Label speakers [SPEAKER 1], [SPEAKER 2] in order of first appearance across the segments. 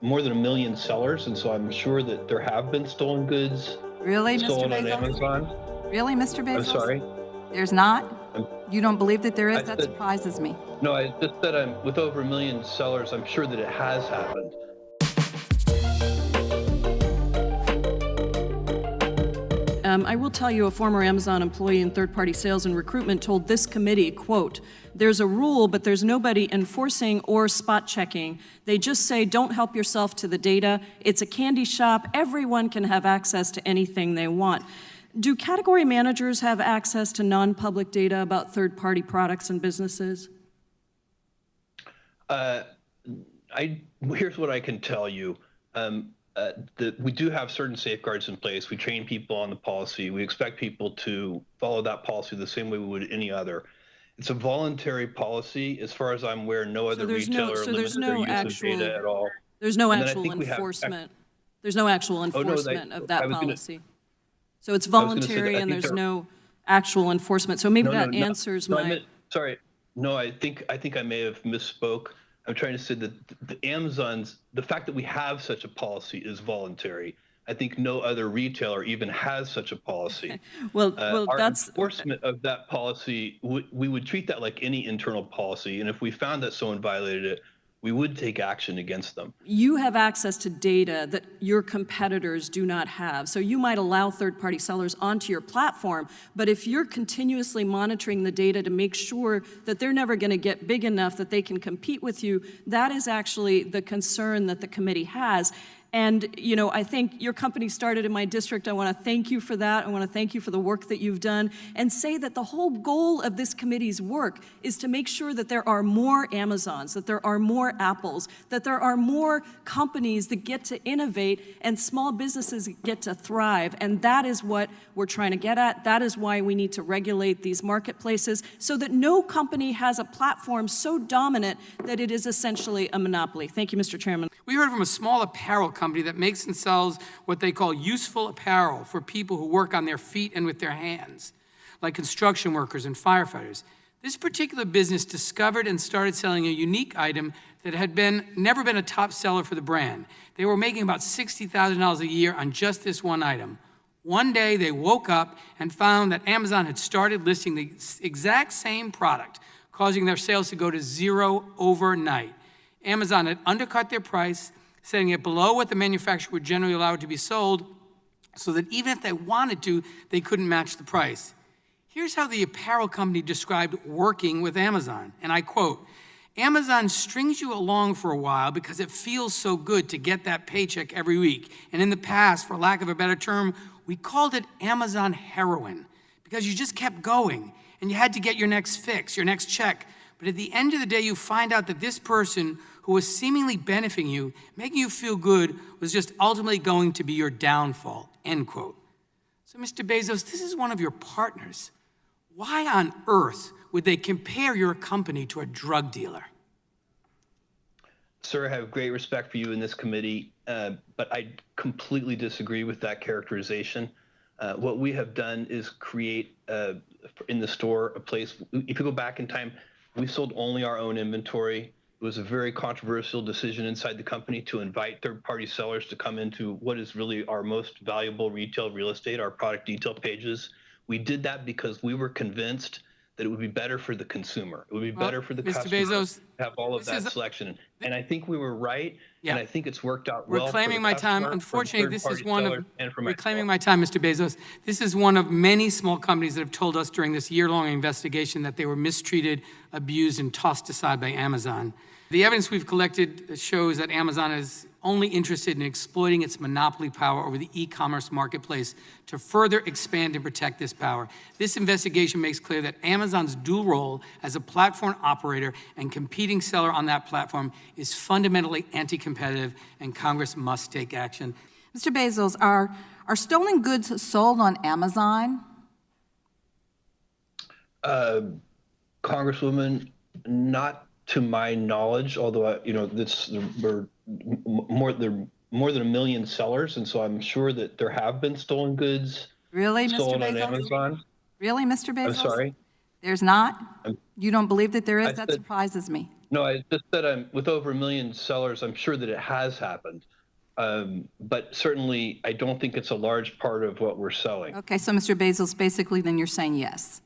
[SPEAKER 1] more than 1 million sellers, and so I'm sure that there have been stolen goods
[SPEAKER 2] Really, Mr.
[SPEAKER 1] stolen on
[SPEAKER 2] Bezos?
[SPEAKER 1] Amazon.
[SPEAKER 2] Really, Mr. Bezos?
[SPEAKER 1] I'm sorry.
[SPEAKER 2] There's not?
[SPEAKER 1] I'm,
[SPEAKER 2] You don't believe that there is?
[SPEAKER 1] I
[SPEAKER 2] That
[SPEAKER 1] said,
[SPEAKER 2] surprises me.
[SPEAKER 1] no, I just said I'm with over 1 million sellers. I'm sure that it has happened.
[SPEAKER 3] I will tell you, a former Amazon employee in third-party sales and recruitment told this committee, quote, "There's a rule, but there's nobody enforcing or spot checking. They just say, don't help yourself to the data. It's a candy shop. Everyone can have access to anything they want." Do category managers have access to non-public data about third-party products and businesses?
[SPEAKER 1] Here's what I can tell you. We do have certain safeguards in place. We train people on the policy. We expect people to follow that policy the same way we would any other. It's a voluntary policy. As far as I'm aware, no other retailer limits their use of data at all.
[SPEAKER 3] There's no actual enforcement. There's no actual enforcement of that policy. So it's voluntary and there's no actual enforcement. So maybe that answers my...
[SPEAKER 1] Sorry. No, I think I may have misspoke. I'm trying to say that the fact that we have such a policy is voluntary. I think no other retailer even has such a policy.
[SPEAKER 3] Well,
[SPEAKER 1] our
[SPEAKER 3] that's
[SPEAKER 1] enforcement of that policy. We would treat that like any internal policy, and if we found that someone violated it, we would take action against them.
[SPEAKER 3] You have access to data that your competitors do not have. So you might allow third-party sellers onto your platform, but if you're continuously monitoring the data to make sure that they're never going to get big enough that they can compete with you, that is actually the concern that the committee has. And, you know, I think your company started in my district. I want to thank you for that. I want to thank you for the work that you've done and say that the whole goal of this committee's work is to make sure that there are more Amazons, that there are more Apples, that there are more companies that get to innovate and small businesses get to thrive. And that is what we're trying to get at. That is why we need to regulate these marketplaces so that no company has a platform so dominant that it is essentially a monopoly. Thank you, Mr. Chairman.
[SPEAKER 4] We heard from a small apparel company that makes and sells what they call useful apparel for people who work on their feet and with their hands, like construction workers and firefighters. This particular business discovered and started selling a unique item that had never been a top seller for the brand. They were making about $60,000 a year on just this one item. One day they woke up and found that Amazon had started listing the exact same product, causing their sales to go to zero overnight. Amazon had undercut their price, setting it below what the manufacturer would generally allow it to be sold, so that even if they wanted to, they couldn't match the price. Here's how the apparel company described working with Amazon, and I quote, "Amazon strings you along for a while because it feels so good to get that paycheck every week. And in the past, for lack of a better term, we called it Amazon heroin because you just kept going and you had to get your next fix, your next check. But at the end of the day, you find out that this person who was seemingly benefiting you, making you feel good, was just ultimately going to be your downfall," end quote. So, Mr. Bezos, this is one of your partners. Why on earth would they compare your company to a drug dealer?
[SPEAKER 1] Sir, I have great respect for you in this committee, but I completely disagree with that characterization. What we have done is create in the store a place. If you go back in time, we sold only our own inventory. It was a very controversial decision inside the company to invite third-party sellers to come into what is really our most valuable retail real estate, our product detail pages. We did that because we were convinced that it would be better for the consumer. It would be better for the customer
[SPEAKER 4] Bezos,
[SPEAKER 1] to have all of that selection. And I think we were right, and I think it's worked out well.
[SPEAKER 4] Reclaiming my time. Unfortunately, this is one of reclaiming my time, Mr. Bezos. This is one of many small companies that have told us during this year-long investigation that they were mistreated, abused, and tossed aside by Amazon. The evidence we've collected shows that Amazon is only interested in exploiting its monopoly power over the e-commerce marketplace to further expand and protect this power. This investigation makes clear that Amazon's dual role as a platform operator and competing seller on that platform is fundamentally anti-competitive, and Congress must take action.
[SPEAKER 2] Mr. Bezos, are stolen goods sold on Amazon?
[SPEAKER 1] Congresswoman, not to my knowledge, although we're more than 1 million sellers, and so I'm sure that there have been stolen goods.
[SPEAKER 2] Really,
[SPEAKER 1] stolen
[SPEAKER 2] Mr. Bezos?
[SPEAKER 1] on Amazon.
[SPEAKER 2] Really, Mr. Bezos?
[SPEAKER 1] I'm sorry.
[SPEAKER 2] There's not? You don't believe that there is? That
[SPEAKER 1] said,
[SPEAKER 2] surprises me.
[SPEAKER 1] No, I just said with over 1 million sellers, I'm sure that it has happened. But certainly, I don't think it's a large part of what we're selling.
[SPEAKER 2] Okay, so Mr. Bezos, basically then you're saying yes.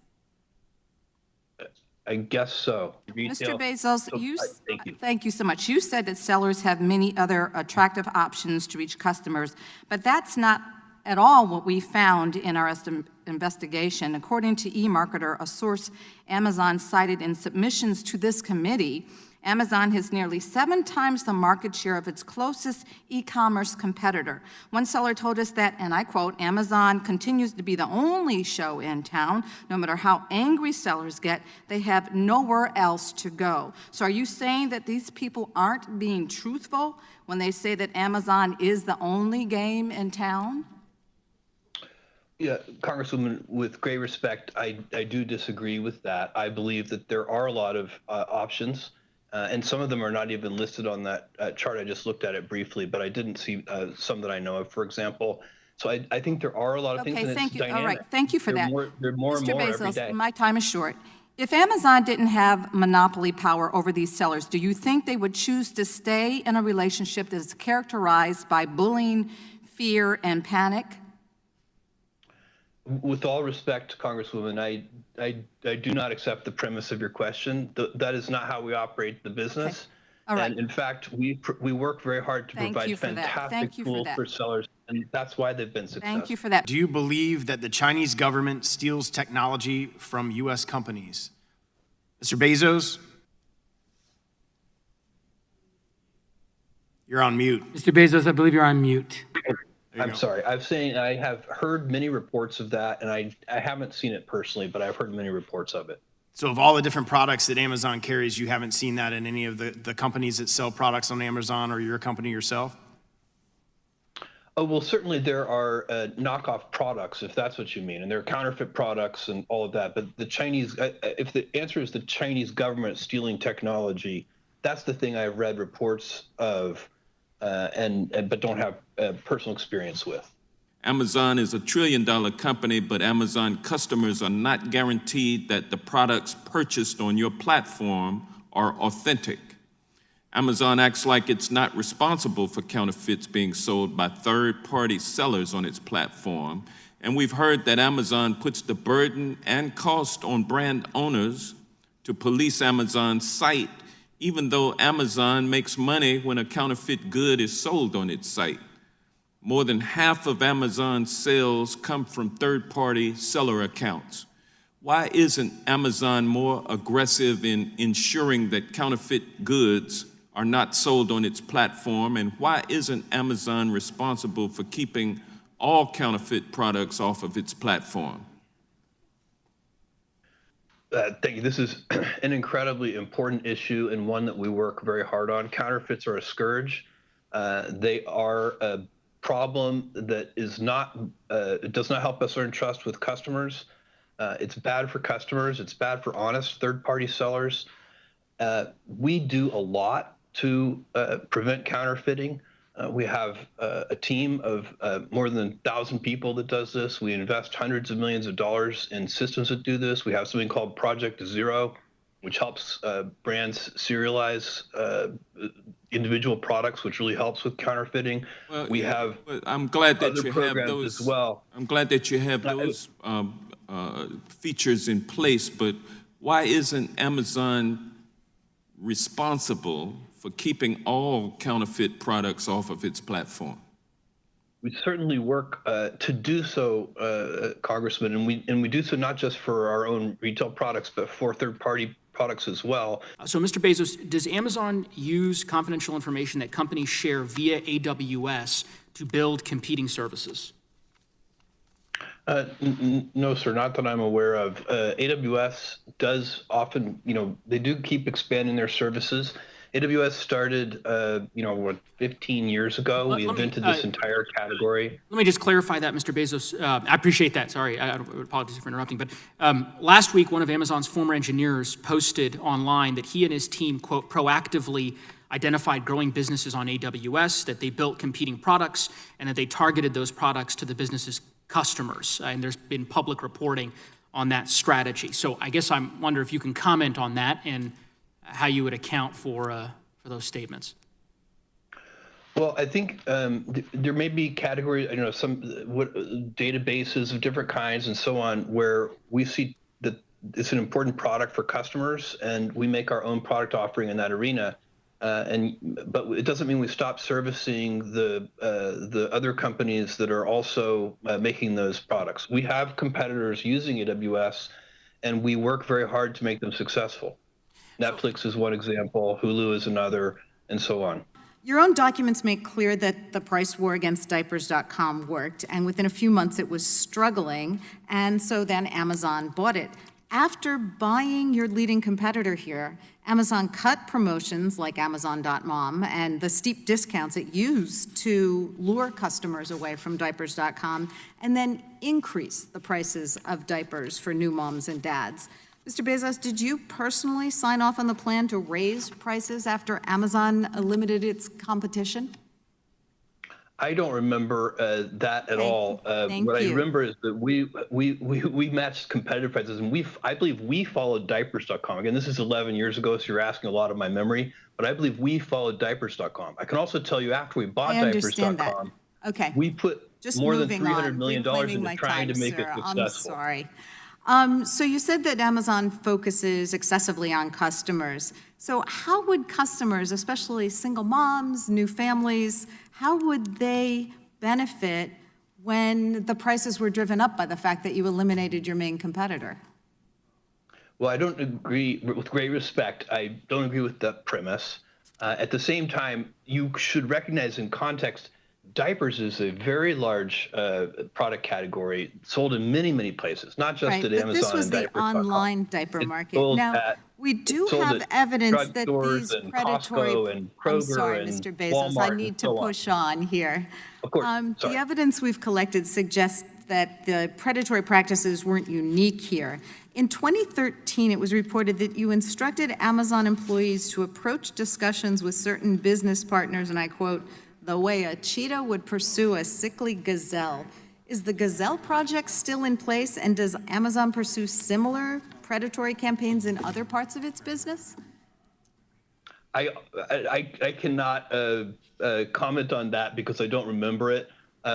[SPEAKER 1] I guess so.
[SPEAKER 2] Mr. Bezos,
[SPEAKER 1] Thank you.
[SPEAKER 2] thank you so much. You said that sellers have many other attractive options to reach customers, but that's not at all what we found in our investigation. According to eMarketer, a source Amazon cited in submissions to this committee, Amazon has nearly 7 times the market share of its closest e-commerce competitor. One seller told us that, and I quote, Amazon continues to be the only show in town. No matter how angry sellers get, they have nowhere else to go. So are you saying that these people aren't being truthful when they say that Amazon is the only game in town?
[SPEAKER 1] Yeah, Congresswoman, with great respect, I do disagree with that. I believe that there are a lot of options. And some of them are not even listed on that chart. I just looked at it briefly, but I didn't see some that I know of, for example. So I think there are a lot of things, and
[SPEAKER 2] thank
[SPEAKER 1] it's
[SPEAKER 2] you.
[SPEAKER 1] dynamic.
[SPEAKER 2] All right, thank you for that.
[SPEAKER 1] There are more
[SPEAKER 2] Mr.
[SPEAKER 1] and more
[SPEAKER 2] Bezos,
[SPEAKER 1] every day.
[SPEAKER 2] my time is short. If Amazon didn't have monopoly power over these sellers, do you think they would choose to stay in a relationship that is characterized by bullying, fear, and panic?
[SPEAKER 1] With all respect, Congresswoman, I do not accept the premise of your question. That is not how we operate the business.
[SPEAKER 2] Okay. All right.
[SPEAKER 1] And in fact, we work very hard to provide fantastic tools for sellers, and that's why they've been successful.
[SPEAKER 2] Thank you for that.
[SPEAKER 5] Do you believe that the Chinese government steals technology from U.S. companies? Mr. Bezos? You're on mute.
[SPEAKER 4] Mr. Bezos, I believe you're on mute.
[SPEAKER 1] I'm sorry. I have heard many reports of that, and I haven't seen it personally, but I've heard many reports of it.
[SPEAKER 5] So of all the different products that Amazon carries, you haven't seen that in any of the companies that sell products on Amazon or your company yourself?
[SPEAKER 1] Oh, well, certainly there are knockoff products, if that's what you mean, and there are counterfeit products and all of that. But the Chinese, if the answer is the Chinese government stealing technology, that's the thing I've read reports of, but don't have personal experience with.
[SPEAKER 6] Amazon is a $1 trillion company, but Amazon customers are not guaranteed that the products purchased on your platform are authentic. Amazon acts like it's not responsible for counterfeits being sold by third-party sellers on its platform, and we've heard that Amazon puts the burden and cost on brand owners to police Amazon's site, even though Amazon makes money when a counterfeit good is sold on its site. More than half of Amazon's sales come from third-party seller accounts. Why isn't Amazon more aggressive in ensuring that counterfeit goods are not sold on its platform? And why isn't Amazon responsible for keeping all counterfeit products off of its platform?
[SPEAKER 1] Thank you. This is an incredibly important issue and one that we work very hard on. Counterfeits are a scourge. They are a problem that is not, it does not help us earn trust with customers. It's bad for customers. It's bad for honest third-party sellers. We do a lot to prevent counterfeiting. We have a team of more than 1,000 people that does this. We invest hundreds of millions of dollars in systems that do this. We have something called Project Zero, which helps brands serialize individual products, which really helps with counterfeiting.
[SPEAKER 6] Well,
[SPEAKER 1] we have
[SPEAKER 6] I'm glad that
[SPEAKER 1] other
[SPEAKER 6] you have
[SPEAKER 1] programs
[SPEAKER 6] those
[SPEAKER 1] as well.
[SPEAKER 6] I'm glad that you have those features in place, but why isn't Amazon responsible for keeping all counterfeit products off of its platform?
[SPEAKER 1] We certainly work to do so, Congressman, and we do so not just for our own retail products, but for third-party products as well.
[SPEAKER 7] So, Mr. Bezos, does Amazon use confidential information that companies share via AWS to build competing services?
[SPEAKER 1] No, sir, not that I'm aware of. AWS does often, they do keep expanding their services. AWS started, 15 years ago. We invented this entire category.
[SPEAKER 7] Let me just clarify that, Mr. Bezos. I appreciate that. Sorry, I apologize for interrupting. But last week, one of Amazon's former engineers posted online that he and his team, quote, proactively identified growing businesses on AWS, that they built competing products, and that they targeted those products to the business's customers. And there's been public reporting on that strategy. So I guess I wonder if you can comment on that and how you would account for those statements.
[SPEAKER 1] Well, I think there may be categories, some databases of different kinds and so on, where we see that it's an important product for customers, and we make our own product offering in that arena. But it doesn't mean we stop servicing the other companies that are also making those products. We have competitors using AWS, and we work very hard to make them successful. Netflix is one example, Hulu is another, and so on.
[SPEAKER 2] Your own documents make clear that the price war against diapers.com worked, and within a few months it was struggling, and so then Amazon bought it. After buying your leading competitor here, Amazon cut promotions like Amazon.mom and the steep discounts it used to lure customers away from diapers.com, and then increase the prices of diapers for new moms and dads. Mr. Bezos, did you personally sign off on the plan to raise prices after Amazon limited its competition?
[SPEAKER 1] I don't remember that at all.
[SPEAKER 2] Thank
[SPEAKER 1] what
[SPEAKER 2] you.
[SPEAKER 1] I remember is that we matched competitive prices, and I believe we followed diapers.com. Again, this is 11 years ago, so you're asking a lot of my memory, but I believe we followed diapers.com. I can also tell you after we bought diapers.com,
[SPEAKER 2] okay,
[SPEAKER 1] we put
[SPEAKER 2] just
[SPEAKER 1] more than
[SPEAKER 2] moving
[SPEAKER 1] $300
[SPEAKER 2] on,
[SPEAKER 1] million
[SPEAKER 2] reclaiming
[SPEAKER 1] into
[SPEAKER 2] my
[SPEAKER 1] trying
[SPEAKER 2] time,
[SPEAKER 1] to make
[SPEAKER 2] sir.
[SPEAKER 1] it successful.
[SPEAKER 2] I'm sorry. So you said that Amazon focuses excessively on customers. So how would customers, especially single moms, new families, how would they benefit when the prices were driven up by the fact that you eliminated your main competitor?
[SPEAKER 1] Well, I don't agree, with great respect, I don't agree with that premise. At the same time, you should recognize in context, diapers is a very large product category sold in many, many places, not just
[SPEAKER 2] Right,
[SPEAKER 1] at
[SPEAKER 2] but
[SPEAKER 1] Amazon
[SPEAKER 2] this was
[SPEAKER 1] and
[SPEAKER 2] the
[SPEAKER 1] diapers.com.
[SPEAKER 2] online diaper
[SPEAKER 1] It's
[SPEAKER 2] market.
[SPEAKER 1] sold
[SPEAKER 2] Now, we do
[SPEAKER 1] sold
[SPEAKER 2] have
[SPEAKER 1] at
[SPEAKER 2] evidence that
[SPEAKER 1] drugstores
[SPEAKER 2] these
[SPEAKER 1] and
[SPEAKER 2] predatory.
[SPEAKER 1] Costco and
[SPEAKER 2] I'm
[SPEAKER 1] Kroger
[SPEAKER 2] sorry,
[SPEAKER 1] and
[SPEAKER 2] Mr. Bezos,
[SPEAKER 1] Walmart
[SPEAKER 2] I
[SPEAKER 1] and
[SPEAKER 2] need to
[SPEAKER 1] so on.
[SPEAKER 2] push on here.
[SPEAKER 1] Of course, sorry.
[SPEAKER 2] The evidence we've collected suggests that the predatory practices weren't unique here. In 2013, it was reported that you instructed Amazon employees to approach discussions with certain business partners, and I quote, "the way a cheetah would pursue a sickly gazelle." Is the Gazelle Project still in place, and does Amazon pursue similar predatory campaigns in other parts of its business?
[SPEAKER 1] I cannot comment on that because I don't remember it.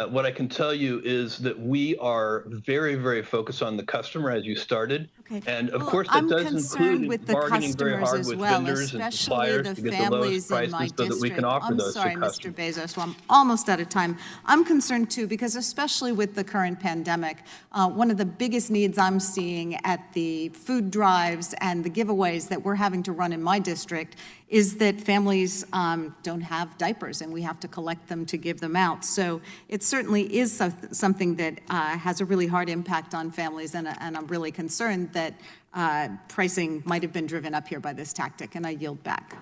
[SPEAKER 1] What I can tell you is that we are very, very focused on the customer, as you started.
[SPEAKER 2] Okay.
[SPEAKER 1] And of
[SPEAKER 2] Well,
[SPEAKER 1] course, that
[SPEAKER 2] I'm
[SPEAKER 1] does
[SPEAKER 2] concerned
[SPEAKER 1] include
[SPEAKER 2] with the
[SPEAKER 1] bargaining very
[SPEAKER 2] customers
[SPEAKER 1] hard
[SPEAKER 2] as
[SPEAKER 1] with
[SPEAKER 2] well,
[SPEAKER 1] vendors and
[SPEAKER 2] especially
[SPEAKER 1] suppliers
[SPEAKER 2] the
[SPEAKER 1] to get the lowest
[SPEAKER 2] families in my
[SPEAKER 1] prices so that we can offer
[SPEAKER 2] I'm
[SPEAKER 1] those
[SPEAKER 2] sorry,
[SPEAKER 1] to
[SPEAKER 2] Mr.
[SPEAKER 1] customers.
[SPEAKER 2] Bezos, well, I'm almost out of time. I'm concerned too, because especially with the current pandemic, one of the biggest needs I'm seeing at the food drives and the giveaways that we're having to run in my district is that families don't have diapers, and we have to collect them to give them out. So it certainly is something that has a really hard impact on families, and I'm really concerned that pricing might have been driven up here by this tactic, and I yield back.